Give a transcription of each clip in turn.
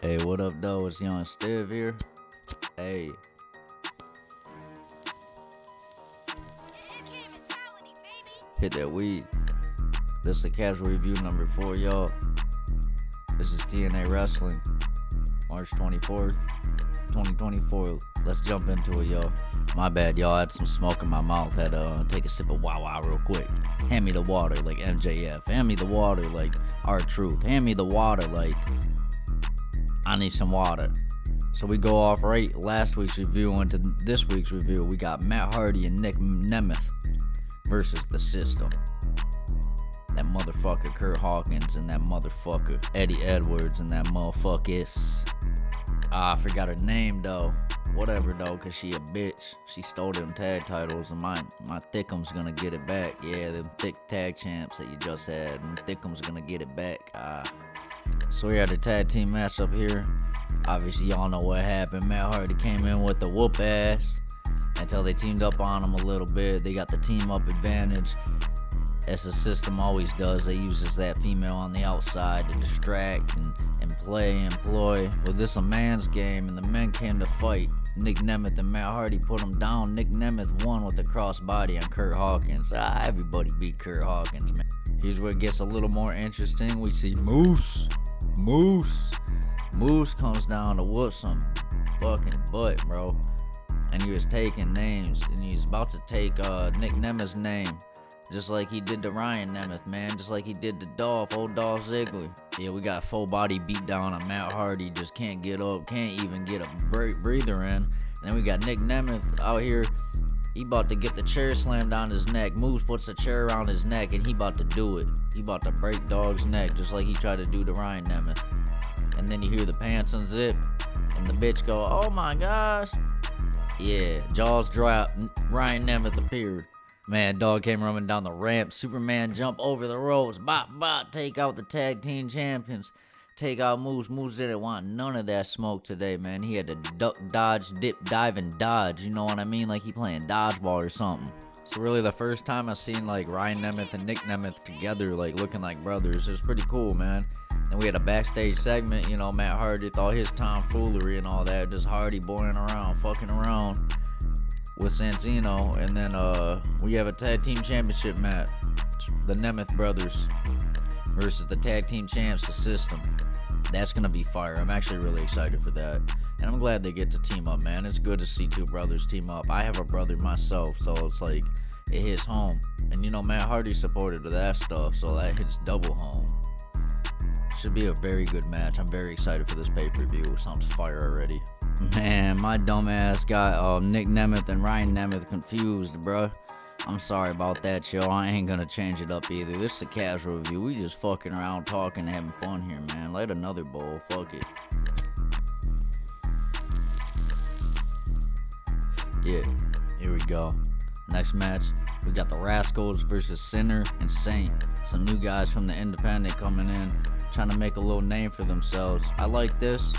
Hey, what up, though? It's Young Stiv here. Hey, hit that weed. This is a casual review number 4, y'all. This is TNA Wrestling, March 24th, 2024. Let's jump into it, y'all. My bad, y'all. I had some smoke in my mouth. Had to take a sip of Wow real quick. Hand me the water like MJF. Hand me the water like R-Truth. Hand me the water like I need some water. So we go off right last week's review into this week's review. We got Matt Hardy and Nick Nemeth versus the System. That motherfucker Kurt Hawkins and that motherfucker Eddie Edwards and that motherfuckers. I forgot her name though. Whatever though, cause she a bitch. She stole them tag titles and my Thickums gonna get it back. Yeah, them thick tag champs that you just had. And Thickums gonna get it back. So we had a tag team match up here. Obviously, y'all know what happened. Matt Hardy came in with the whoop ass until they teamed up on him a little bit. They got the team up advantage, as the System always does. They uses that female on the outside to distract and employ. Well, this a man's game, and the men came to fight. Nick Nemeth and Matt Hardy put him down. Nick Nemeth won with a crossbody on Kurt Hawkins. Everybody beat Kurt Hawkins, man. Here's where it gets a little more interesting. We see Moose comes down to whoop some fucking butt, bro. And he was taking names, and he was about to take Nick Nemeth's name, just like he did to Ryan Nemeth, man. Just like he did to old Dolph Ziggler. Yeah, we got a full body beat down on Matt Hardy. Just can't get up, can't even get a breather in. And then we got Nick Nemeth out here. He about to get the chair slammed down his neck. Moose puts a chair around his neck, and he about to do it. He about to break dog's neck, just like he tried to do to Ryan Nemeth. And then you hear the pants unzip, and the bitch go, oh my gosh. Yeah, jaws dropped, Ryan Nemeth appeared. Man, dog came running down the ramp. Superman jump over the ropes. Bop, take out the tag team champions. Take out Moose. Moose didn't want none of that smoke today, man. He had to duck, dodge, dip, dive, and dodge. You know what I mean? Like he playing dodgeball or something. So really the first time I seen like Ryan Nemeth and Nick Nemeth together, like looking like brothers. It was pretty cool, man. And we had a backstage segment, you know, Matt Hardy with all his tomfoolery and all that. Just Hardy boying around, fucking around with Santino. And then we have a tag team championship match. The Nemeth brothers versus the tag team champs, the System. That's gonna be fire. I'm actually really excited for that. And I'm glad they get to team up, man. It's good to see two brothers team up. I have a brother myself, so it's like it hits home. And you know, Matt Hardy supported to that stuff, so that hits double home. Should be a very good match. I'm very excited for this pay-per-view. It sounds fire already. Man, my dumb ass got Nick Nemeth and Ryan Nemeth confused, bruh. I'm sorry about that, yo. I ain't gonna change it up either. This is a casual review. We just fucking around, talking, having fun here, man. Light another bowl. Fuck it. Yeah, here we go. Next match, we got the Rascals versus Sinner and Saint. Some new guys from the Independent coming in, trying to make a little name for themselves. I like this.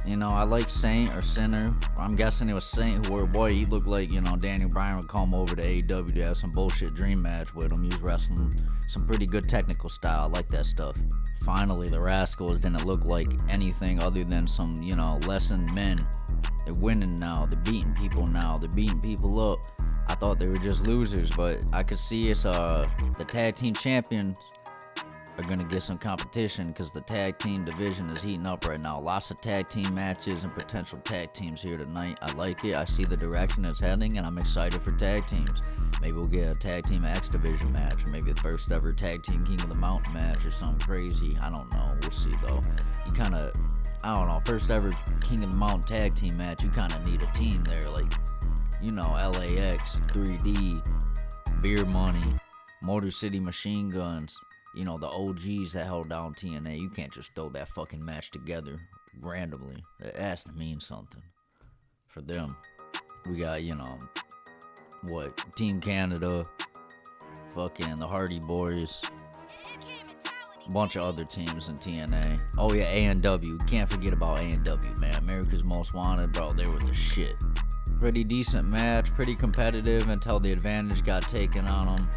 You know, I like Saint or Sinner. I'm guessing it was Saint who, boy, he looked like, you know, Daniel Bryan would come over to AEW to have some bullshit dream match with him. He was wrestling some pretty good technical style. I like that stuff. Finally, the Rascals didn't look like anything other than some, you know, lessened men. They're winning now. They're beating people now. They're beating people up. I thought they were just losers, but I could see it's the tag team champions are gonna get some competition because the tag team division is heating up right now. Lots of tag team matches and potential tag teams here tonight. I like it. I see the direction it's heading, and I'm excited for tag teams. Maybe we'll get a tag team X division match, or maybe the first ever tag team King of the Mountain match or something crazy. I don't know. We'll see though. You kind of, I don't know, first ever King of the Mountain tag team match, you kind of need a team there, like, you know, LAX, 3D, Beer Money, Motor City Machine Guns. You know, the OGs that held down TNA. You can't just throw that fucking match together randomly. It has to mean something for them. We got, you know, what, Team Canada, fucking the Hardy Boys, a bunch of other teams in TNA. Oh yeah, A&W. Can't forget about A&W, man. America's Most Wanted, bro. They were the shit. Pretty decent match, pretty competitive until the advantage got taken on them.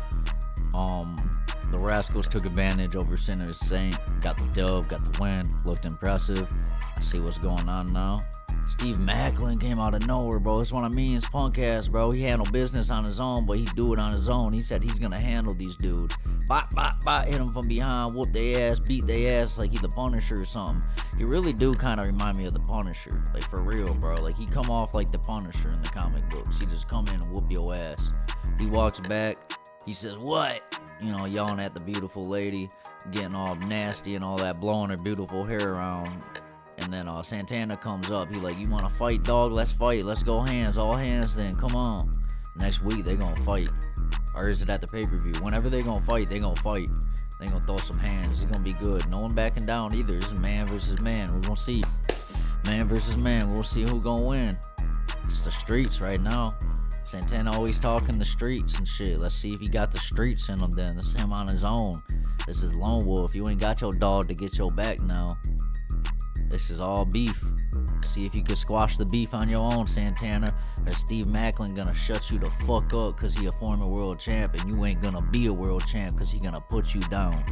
The Rascals took advantage over Sinner and Saint, got the dub, got the win, looked impressive. I See what's going on now. Steve Macklin came out of nowhere, bro. It's one of me and his punk ass, bro. He handled business on his own, but he do it on his own. He said he's gonna handle these dudes. Bop, bop, bop, hit him from behind, whoop their ass, beat their ass like he the Punisher or something. He really do kind of remind me of the Punisher, like for real, bro. Like he come off like the Punisher in the comic books. He just come in and whoop your ass. He walks back, he says, "What?" You know, yelling at the beautiful lady, getting all nasty and all that, blowing her beautiful hair around. And then Santana comes up. He like, "You want to fight, dog? Let's fight. Let's go hands. All hands then. Come on." Next week, they going to fight. Or is it at the pay-per-view? Whenever they going to fight, they going to fight. They going to throw some hands. It's going to be good. No one backing down either. This is man versus man. We're going to see. Man versus man. We'll see who going to win. It's the streets right now. Santana always talking the streets and shit. Let's see if he got the streets in him then. This is him on his own. This is Lone Wolf. You ain't got your dog to get your back now. This is all beef. See if you could squash the beef on your own, Santana. Or Steve Macklin gonna shut you the fuck up cause he a former world champ, and you ain't gonna be a world champ cause he gonna put you down.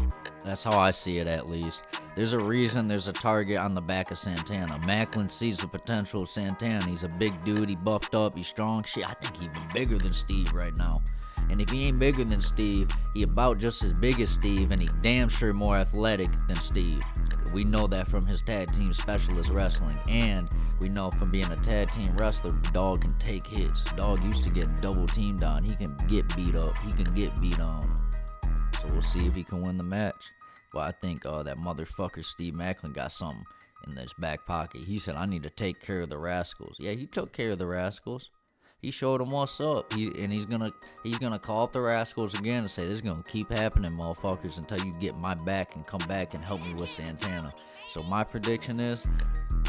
That's how I see it, at least. There's a reason there's a target on the back of Santana. Macklin sees the potential of Santana. He's a big dude, he buffed up, he's strong. Shit, I think he's even bigger than Steve right now. And if he ain't bigger than Steve, he about just as big as Steve, and he damn sure more athletic than Steve. We know that from his tag team specialist wrestling, and we know from being a tag team wrestler, dog can take hits. Dog used to getting double teamed on. He can get beat up. He can get beat on. So we'll see if he can win the match. Well, I think that motherfucker Steve Macklin got something in his back pocket. He said, "I need to take care of the Rascals." Yeah, he took care of the Rascals. He showed them what's up. He's gonna call up the Rascals again and say, "This is gonna keep happening, motherfuckers, until you get my back and come back and help me with Santana." So my prediction is,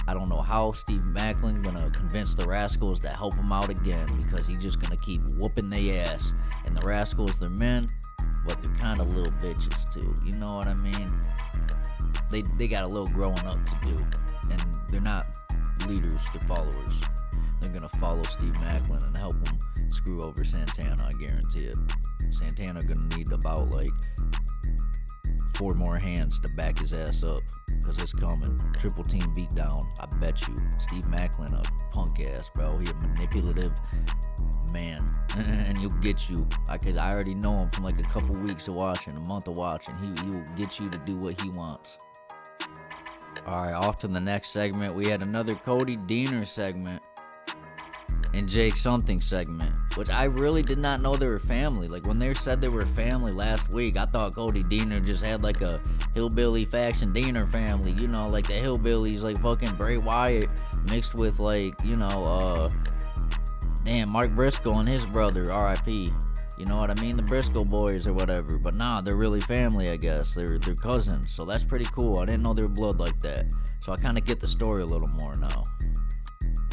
I don't know how Steve Macklin gonna convince the Rascals to help him out again, because he's just gonna keep whooping their ass. And the Rascals, they're men, but they're kind of little bitches too. You know what I mean? They got a little growing up to do, and they're not leaders, they're followers. They're gonna follow Steve Macklin and help him screw over Santana, I guarantee it. Santana gonna need about like 4 more hands to back his ass up, cause it's coming. Triple team beatdown, I bet you. Steve Macklin, a punk ass, bro. He a manipulative man, and he'll get you. I already know him from like a couple weeks of watching, a month of watching. He will get you to do what he wants. All right, off to the next segment. We had another Cody Deaner segment. And Jake something segment, which I really did not know they were family. Like when they said they were family last week, I thought Cody Deaner just had like a hillbilly faction Deaner family, you know, like the hillbillies, like fucking Bray Wyatt mixed with like, you know, Mark Briscoe and his brother, R.I.P. You know what I mean? The Briscoe boys or whatever. But nah, they're really family, I guess. They're cousins, so that's pretty cool. I didn't know they were blood like that. So I kind of get the story a little more now.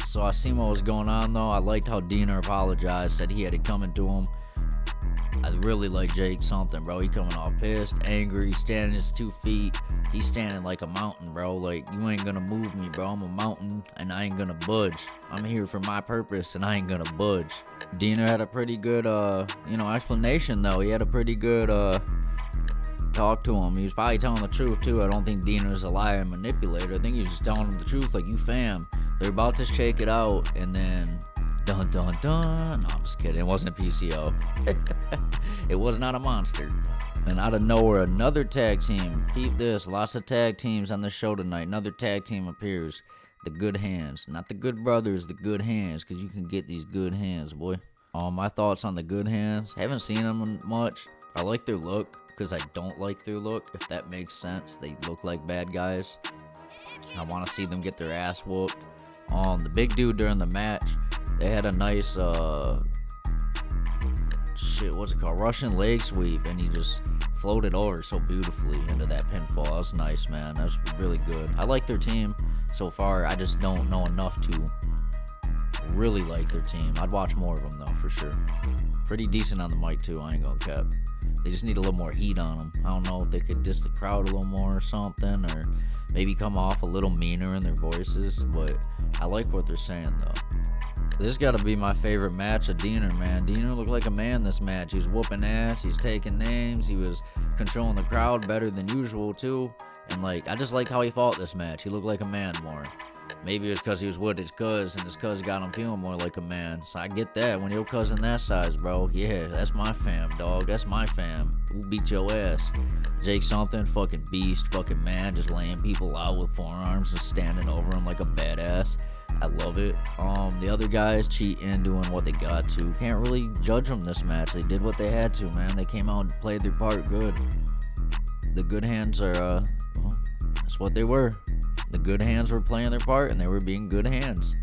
So I seen what was going on though. I liked how Deaner apologized, said he had it coming to him. I really like Jake something, bro. He coming all pissed, angry, standing his 2 feet. He's standing like a mountain, bro. Like, you ain't gonna move me, bro. I'm a mountain and I ain't gonna budge. I'm here for my purpose and I ain't gonna budge. Deaner had a pretty good, explanation though. He had a pretty good, talk to him. He was probably telling the truth too. I don't think Deaner's a liar and manipulator. I think he's just telling him the truth, like, you fam. They're about to shake it out, and then dun dun dun. No, I'm just kidding. It wasn't PCO. It was not a monster. And out of nowhere, another tag team. Peep this. Lots of tag teams on the show tonight. Another tag team appears. The Good Hands. Not the Good Brothers, the Good Hands, because you can get these good hands, boy. My thoughts on the Good Hands. Haven't seen them much. I like their look, because I don't like their look, if that makes sense. They look like bad guys. I want to see them get their ass whooped. The big dude during the match, they had a nice, Russian leg sweep, and he just floated over so beautifully into that pinfall. That was nice, man. That was really good. I like their team so far. I just don't know enough to really like their team. I'd watch more of them, though, for sure. Pretty decent on the mic, too. I ain't gonna cap. They just need a little more heat on them. I don't know if they could diss the crowd a little more or something, or maybe come off a little meaner in their voices, but I like what they're saying, though. This got to be my favorite match of Deaner, man. Deaner looked like a man this match. He was whooping ass. He's taking names. He was controlling the crowd better than usual, too. And, I just like how he fought this match. He looked like a man more. Maybe it's because he was with his cuz, and his cuz got him feeling more like a man. So I get that. When your cousin that size, bro, yeah, that's my fam, dog. That's my fam. Who beat your ass? Jake something, fucking beast, fucking man, just laying people out with forearms and standing over them like a badass. I love it. The other guys cheating, doing what they got to. Can't really judge them this match. They did what they had to, man. They came out and played their part good. The good hands are, well, that's what they were. The good hands were playing their part, and they were being good hands.